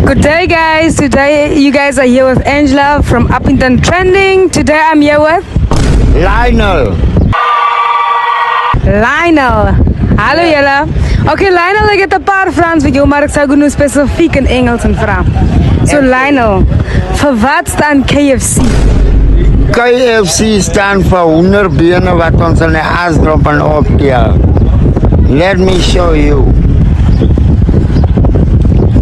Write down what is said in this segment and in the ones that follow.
Good day, guys. Today, you guys are here with Angela from Uppington Trending. Today, I'm here with Lionel. Lionel. Hallo julle. Okay, Lionel, ek het 'n paar Frans vir jou, maar ek sou gou nou spesifiek in Engels en vra. So Lionel, vir wat staan KFC? KFC staan vir hoenderbene wat ons in die aasdrop en optel. Let me show you.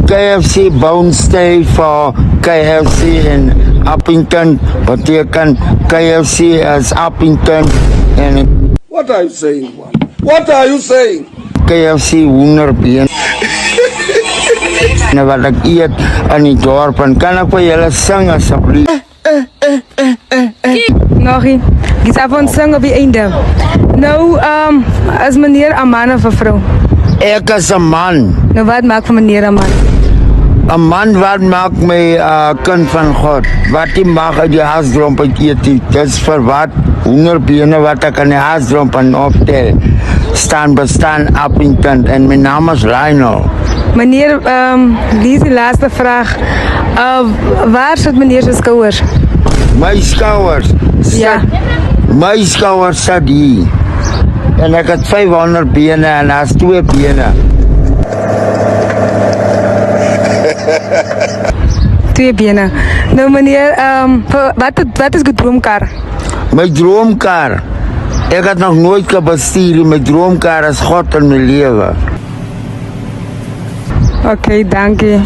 KFC Bone Stay for KFC in Uppington beteken KFC is Uppington en What are you saying, man? What are you saying? KFC hoenderbeen. En wat ek eet in die dorp en kan ek vir julle sing asseblief? Nogie, die sal van sing op die einde. Nou, is meneer 'n man of 'n vrou? Ek is 'n man. Nou wat maak van meneer 'n man? 'n Man wat maak my kind van God. Wat die mag uit die haasdromp uit eet. Dis vir wat hoenderbene wat ek in die haasdromp en optel. Bestaan Uppington en my naam is Lionel. Meneer, die is die laaste vraag. Waar sit meneer se skouers? My skouers. Ja. My skouers sit hier. En ek het 500 bene en daar's 2 bene. 2 bene. Nou meneer, wat is gedroomkar? My droomkar. Ek het nog nooit gebestuur nie. My droomkar is God in my lewe. Okay, dankie.